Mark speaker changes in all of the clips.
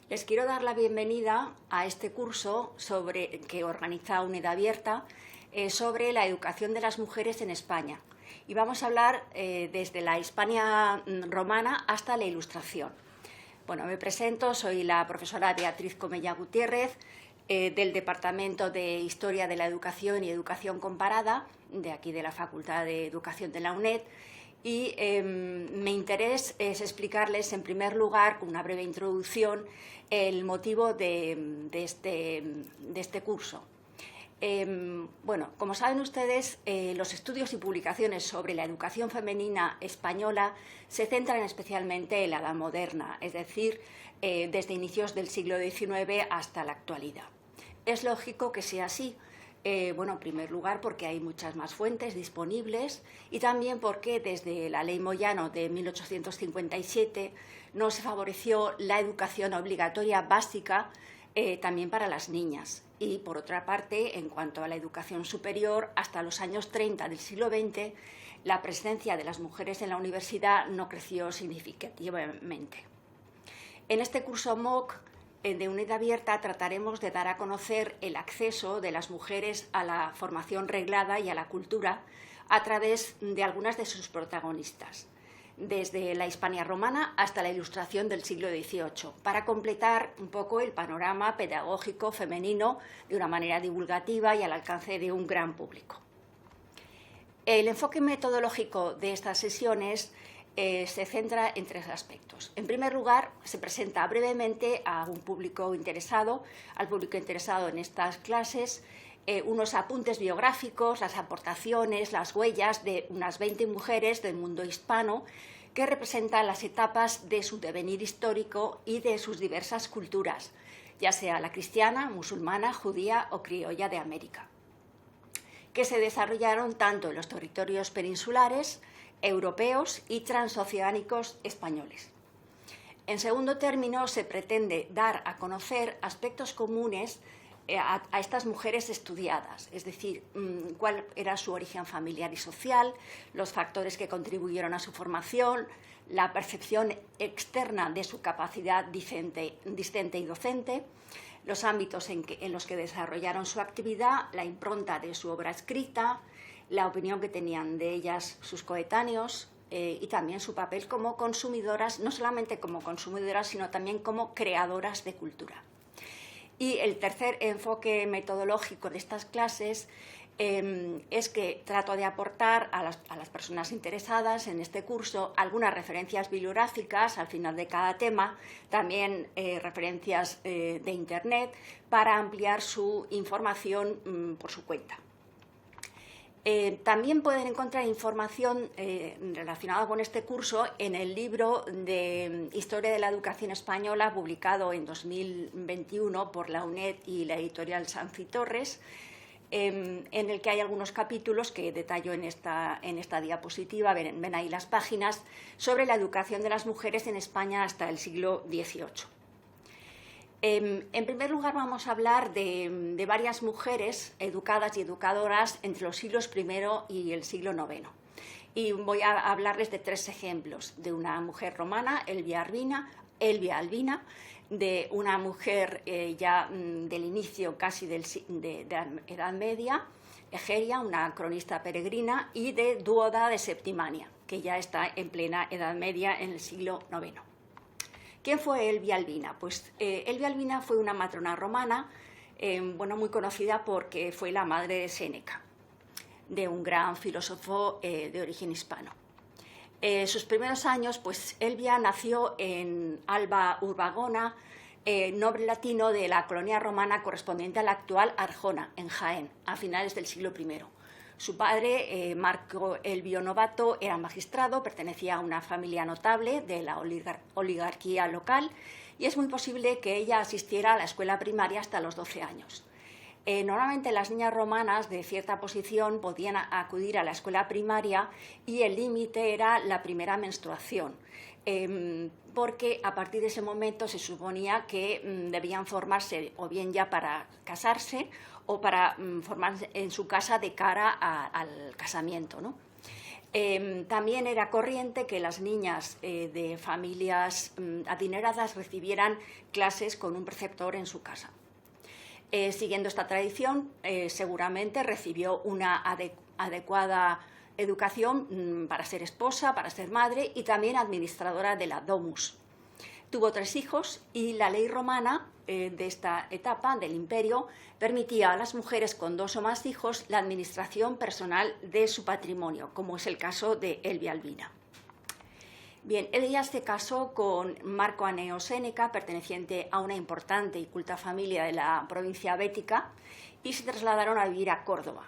Speaker 1: Les quiero dar la bienvenida a este curso que organiza UNED Abierta sobre la educación de las mujeres en España. Y vamos a hablar desde la Hispania romana hasta la Ilustración. Bueno, me presento, soy la profesora Beatriz Comella Gutiérrez, del Departamento de Historia de la Educación y Educación Comparada, de aquí de la Facultad de Educación de la UNED, y mi interés es explicarles, en primer lugar, con una breve introducción, el motivo de este curso. Bueno, como saben ustedes, los estudios y publicaciones sobre la educación femenina española se centran especialmente en la Edad Moderna, es decir, desde inicios del siglo XIX hasta la actualidad. Es lógico que sea así. Bueno, en primer lugar porque hay muchas más fuentes disponibles y también porque desde la Ley Moyano de 1857 no se favoreció la educación obligatoria básica también para las niñas. Y por otra parte, en cuanto a la educación superior, hasta los años 30 del siglo XX, la presencia de las mujeres en la universidad no creció significativamente. En este curso MOOC de UNED Abierta trataremos de dar a conocer el acceso de las mujeres a la formación reglada y a la cultura a través de algunas de sus protagonistas, desde la Hispania romana hasta la Ilustración del siglo XVIII, para completar un poco el panorama pedagógico femenino de una manera divulgativa y al alcance de un gran público. El enfoque metodológico de estas sesiones se centra en tres aspectos. En primer lugar, se presenta brevemente a un público interesado, al público interesado en estas clases, unos apuntes biográficos, las aportaciones, las huellas de unas 20 mujeres del mundo hispano que representan las etapas de su devenir histórico y de sus diversas culturas, ya sea la cristiana, musulmana, judía o criolla de América, que se desarrollaron tanto en los territorios peninsulares, europeos y transoceánicos españoles. En segundo término, se pretende dar a conocer aspectos comunes a estas mujeres estudiadas, es decir, cuál era su origen familiar y social, los factores que contribuyeron a su formación, la percepción externa de su capacidad discente y docente, los ámbitos en los que desarrollaron su actividad, la impronta de su obra escrita, la opinión que tenían de ellas sus coetáneos y también su papel como consumidoras, no solamente como consumidoras, sino también como creadoras de cultura. Y el tercer enfoque metodológico de estas clases es que trato de aportar a las personas interesadas en este curso algunas referencias bibliográficas al final de cada tema, también referencias de Internet, para ampliar su información por su cuenta. También pueden encontrar información relacionada con este curso en el libro de Historia de la Educación Española, publicado en 2021 por la UNED y la editorial Sanz y Torres, en el que hay algunos capítulos que detallo en esta diapositiva, ven ahí las páginas, sobre la educación de las mujeres en España hasta el siglo XVIII. En primer lugar, vamos a hablar de varias mujeres educadas y educadoras entre los siglos I y el siglo IX. Y voy a hablarles de tres ejemplos: de una mujer romana, Elvia Albina, de una mujer ya del inicio casi de la Edad Media, Egeria, una cronista peregrina, y de Duoda de Septimania, que ya está en plena Edad Media en el siglo IX. ¿Quién fue Elvia Albina? Pues Elvia Albina fue una matrona romana, muy conocida porque fue la madre de Séneca, de un gran filósofo de origen hispano. Sus primeros años, pues Elvia nació en Alba Urbagona, noble latino de la colonia romana correspondiente a la actual Arjona, en Jaén, a finales del siglo I. Su padre, Marco Elvio Novato, era magistrado, pertenecía a una familia notable de la oligarquía local, y es muy posible que ella asistiera a la escuela primaria hasta los 12 años. Normalmente las niñas romanas de cierta posición podían acudir a la escuela primaria y el límite era la primera menstruación, porque a partir de ese momento se suponía que debían formarse o bien ya para casarse o para formarse en su casa de cara al casamiento, ¿no? También era corriente que las niñas de familias adineradas recibieran clases con un preceptor en su casa. Siguiendo esta tradición, seguramente recibió una adecuada educación para ser esposa, para ser madre y también administradora de la domus. Tuvo 3 hijos y la ley romana de esta etapa del imperio permitía a las mujeres con 2 o más hijos la administración personal de su patrimonio, como es el caso de Elvia Albina. Bien, ella se casó con Marco Anneo Séneca, perteneciente a una importante y culta familia de la provincia bética, y se trasladaron a vivir a Córdoba.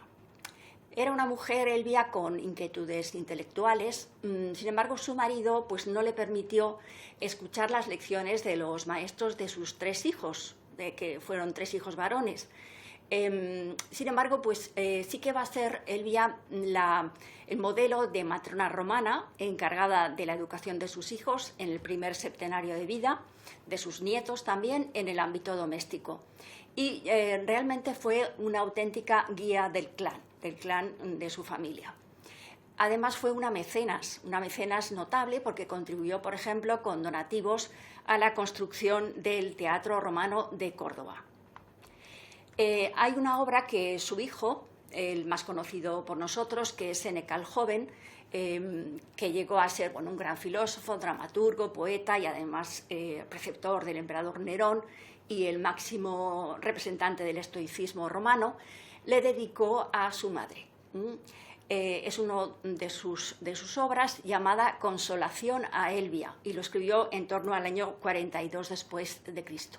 Speaker 1: Era una mujer, Elvia, con inquietudes intelectuales. Sin embargo, su marido pues, no le permitió escuchar las lecciones de los maestros de sus 3 hijos, que fueron 3 hijos varones. Sin embargo, pues sí que va a ser Elvia el modelo de matrona romana encargada de la educación de sus hijos en el primer septenario de vida, de sus nietos también en el ámbito doméstico. Y realmente fue una auténtica guía del clan de su familia. Además fue una mecenas notable porque contribuyó, por ejemplo, con donativos a la construcción del Teatro Romano de Córdoba. Hay una obra que su hijo, el más conocido por nosotros, que es Séneca el Joven, que llegó a ser un gran filósofo, dramaturgo, poeta y además preceptor del emperador Nerón y el máximo representante del estoicismo romano, le dedicó a su madre. Es una de sus obras llamada Consolación a Elvia y lo escribió en torno al año 42 después de Cristo.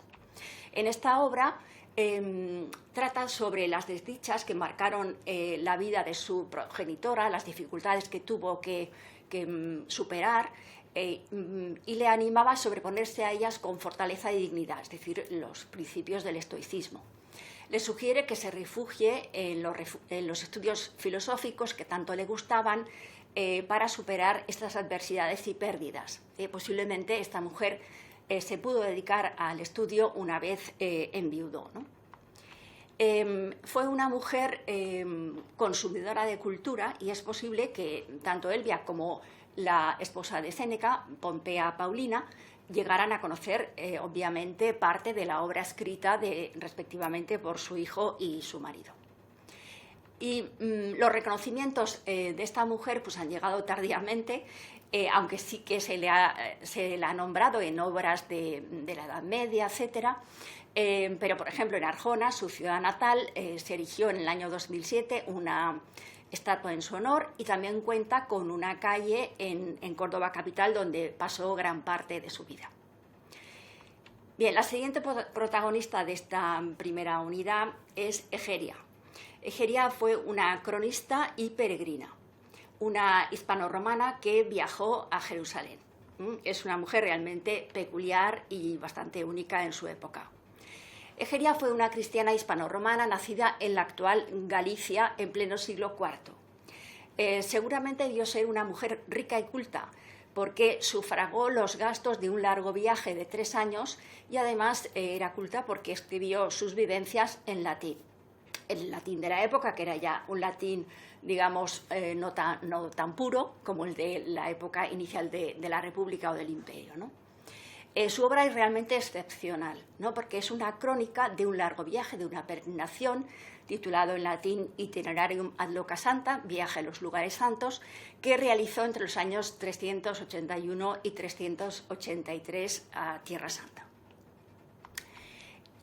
Speaker 1: En esta obra trata sobre las desdichas que marcaron la vida de su progenitora, las dificultades que tuvo que superar y le animaba a sobreponerse a ellas con fortaleza y dignidad, es decir, los principios del estoicismo. Le sugiere que se refugie en los estudios filosóficos que tanto le gustaban para superar estas adversidades y pérdidas. Posiblemente esta mujer se pudo dedicar al estudio una vez enviudó, ¿no? Fue una mujer consumidora de cultura y es posible que tanto Elvia como la esposa de Séneca, Pompea Paulina, llegaran a conocer, obviamente, parte de la obra escrita respectivamente por su hijo y su marido. Y los reconocimientos de esta mujer pues, han llegado tardíamente, aunque sí que se la ha nombrado en obras de la Edad Media, etc. Pero, por ejemplo, en Arjona, su ciudad natal, se erigió en el año 2007 una estatua en su honor y también cuenta con una calle en Córdoba capital donde pasó gran parte de su vida. Bien, la siguiente protagonista de esta primera unidad es Egeria. Egeria fue una cronista y peregrina, una hispano-romana que viajó a Jerusalén. Es una mujer realmente peculiar y bastante única en su época. Egeria fue una cristiana hispano-romana nacida en la actual Galicia en pleno siglo IV. Seguramente debió ser una mujer rica y culta, porque sufragó los gastos de un largo viaje de 3 años y además era culta porque escribió sus vivencias en latín. El latín de la época, que era ya un latín, digamos, no tan puro como el de la época inicial de la República o del Imperio, ¿no? Su obra es realmente excepcional, ¿no? Porque es una crónica de un largo viaje, de una peregrinación, titulado en latín Itinerarium ad Loca Santa, Viaje a los lugares santos, que realizó entre los años 381 y 383 a Tierra Santa.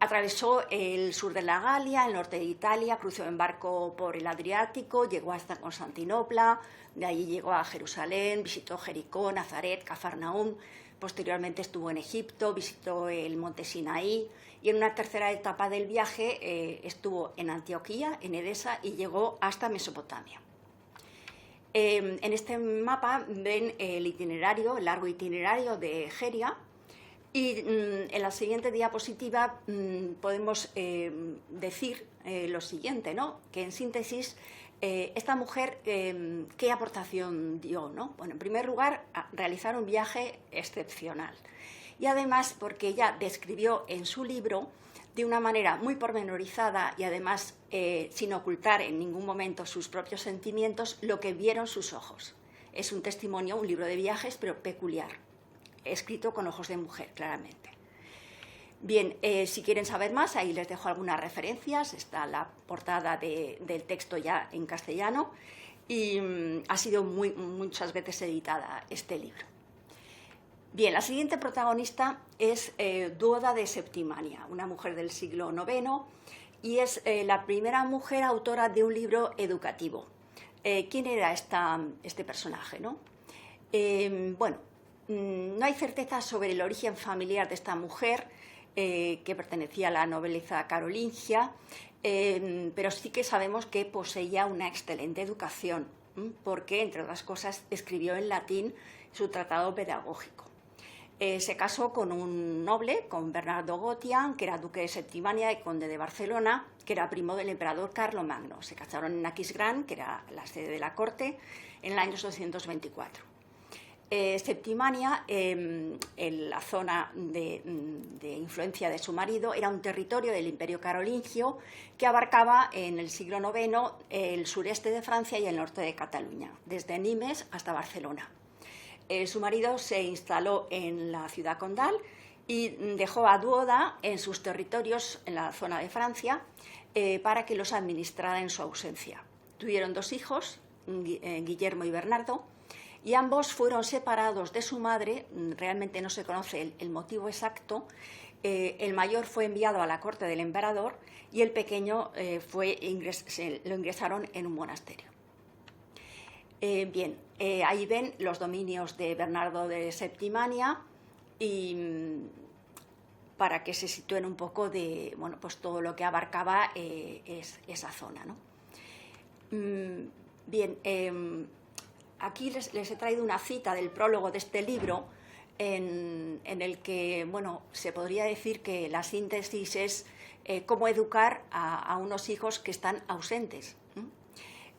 Speaker 1: Atravesó el sur de la Galia, el norte de Italia, cruzó en barco por el Adriático, llegó hasta Constantinopla, de allí llegó a Jerusalén, visitó Jericó, Nazaret, Cafarnaúm. Posteriormente estuvo en Egipto, visitó el monte Sinaí y en una tercera etapa del viaje estuvo en Antioquía, en Edesa y llegó hasta Mesopotamia. En este mapa ven el largo itinerario de Egeria y en la siguiente diapositiva podemos decir lo siguiente, ¿no? Que en síntesis esta mujer, ¿qué aportación dio, ¿no? Bueno, en primer lugar, realizar un viaje excepcional. Y además, porque ella describió en su libro, de una manera muy pormenorizada y además sin ocultar en ningún momento sus propios sentimientos, lo que vieron sus ojos. Es un testimonio, un libro de viajes, pero peculiar, escrito con ojos de mujer, claramente. Bien, si quieren saber más, ahí les dejo algunas referencias. Está la portada del texto ya en castellano y ha sido muchas veces editada este libro. Bien, la siguiente protagonista es Duoda de Septimania, una mujer del siglo IX, y es la primera mujer autora de un libro educativo. ¿Quién era este personaje, no? Bueno, no hay certeza sobre el origen familiar de esta mujer, que pertenecía a la nobleza carolingia, pero sí que sabemos que poseía una excelente educación, porque, entre otras cosas, escribió en latín su tratado pedagógico. Se casó con un noble, con Bernardo Gotian, que era duque de Septimania y conde de Barcelona, que era primo del emperador Carlomagno. Se casaron en Aquisgrán, que era la sede de la corte, en el año 224. Septimania, en la zona de influencia de su marido, era un territorio del Imperio Carolingio que abarcaba en el siglo IX el sureste de Francia y el norte de Cataluña, desde Nimes hasta Barcelona. Su marido se instaló en la ciudad condal y dejó a Duoda en sus territorios en la zona de Francia para que los administrara en su ausencia. Tuvieron 2 hijos, Guillermo y Bernardo, y ambos fueron separados de su madre. Realmente no se conoce el motivo exacto. El mayor fue enviado a la corte del emperador y el pequeño lo ingresaron en un monasterio. Bien, ahí ven los dominios de Bernardo de Septimania y para que se sitúen un poco de pues todo lo que abarcaba esa zona, ¿no? Bien, aquí les he traído una cita del prólogo de este libro en el que se podría decir que la síntesis es cómo educar a unos hijos que están ausentes.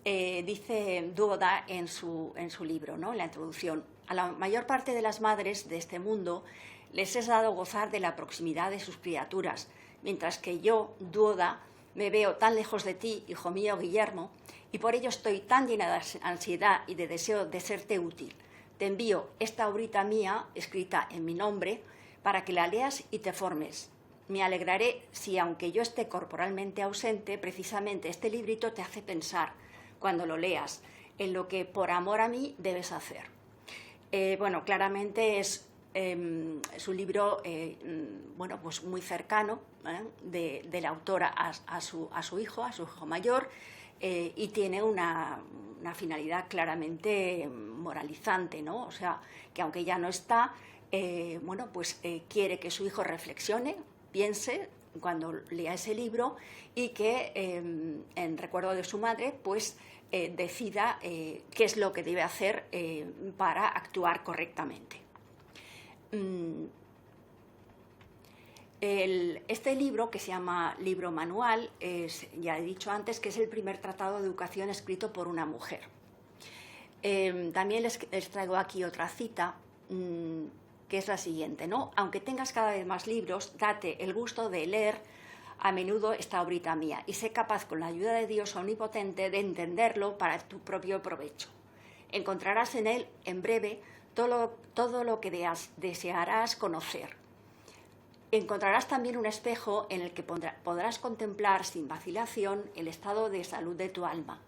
Speaker 1: Dice Duoda en su libro, ¿no?, en la introducción: a la mayor parte de las madres de este mundo les es dado gozar de la proximidad de sus criaturas, mientras que yo, Duoda, me veo tan lejos de ti, hijo mío Guillermo, y por ello estoy tan llena de ansiedad y de deseo de serte útil. Te envío esta obrita mía, escrita en mi nombre, para que la leas y te formes. Me alegraré si, aunque yo esté corporalmente ausente, precisamente este librito te hace pensar, cuando lo leas, en lo que por amor a mí debes hacer. Claramente es un libro pues muy cercano de la autora a su hijo mayor, y tiene una finalidad claramente moralizante, ¿no? O sea, que aunque ya no está, quiere que su hijo reflexione, piense cuando lea ese libro, y que en recuerdo de su madre pues decida qué es lo que debe hacer para actuar correctamente. Este libro, que se llama Libro Manual, ya he dicho antes que es el primer tratado de educación escrito por una mujer. También les traigo aquí otra cita, que es la siguiente, ¿no? Aunque tengas cada vez más libros, date el gusto de leer a menudo esta obrita mía y sé capaz, con la ayuda de Dios omnipotente, de entenderlo para tu propio provecho. Encontrarás en él, en breve, todo lo que desearás conocer. Encontrarás también un espejo en el que podrás contemplar sin vacilación el estado de salud de tu alma,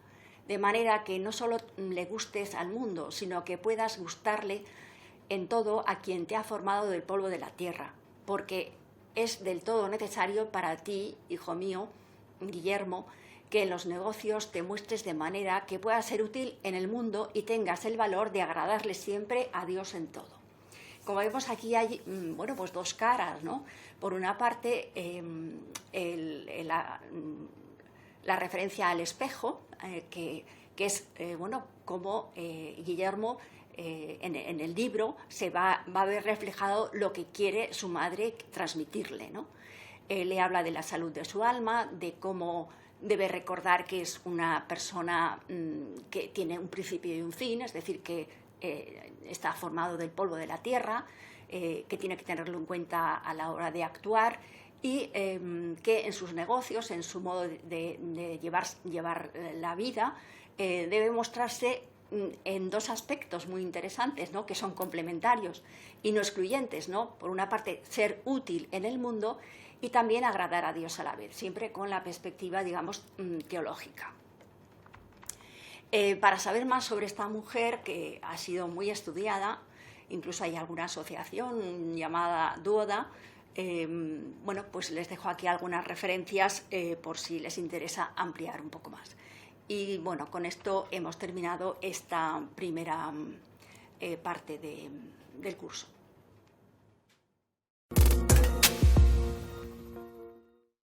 Speaker 1: de manera que no solo le gustes al mundo, sino que puedas gustarle en todo a quien te ha formado del polvo de la tierra, porque es del todo necesario para ti, hijo mío, Guillermo, que en los negocios te muestres de manera que puedas ser útil en el mundo y tengas el valor de agradarle siempre a Dios en todo. Como vemos, aquí hay pues 2 caras, ¿no? Por una parte, la referencia al espejo, que es como Guillermo en el libro se va a ver reflejado lo que quiere su madre transmitirle, ¿no? Le habla de la salud de su alma, de cómo debe recordar que es una persona que tiene un principio y un fin, es decir, que está formado del polvo de la tierra, que tiene que tenerlo en cuenta a la hora de actuar, y que en sus negocios, en su modo de llevar la vida, debe mostrarse en dos aspectos muy interesantes, ¿no? Que son complementarios y no excluyentes, ¿no? Por una parte, ser útil en el mundo y también agradar a Dios a la vez, siempre con la perspectiva, digamos, teológica. Para saber más sobre esta mujer, que ha sido muy estudiada, incluso hay alguna asociación llamada Duoda, bueno, pues les dejo aquí algunas referencias por si les interesa ampliar un poco más. Y bueno, con esto hemos terminado esta primera parte del curso.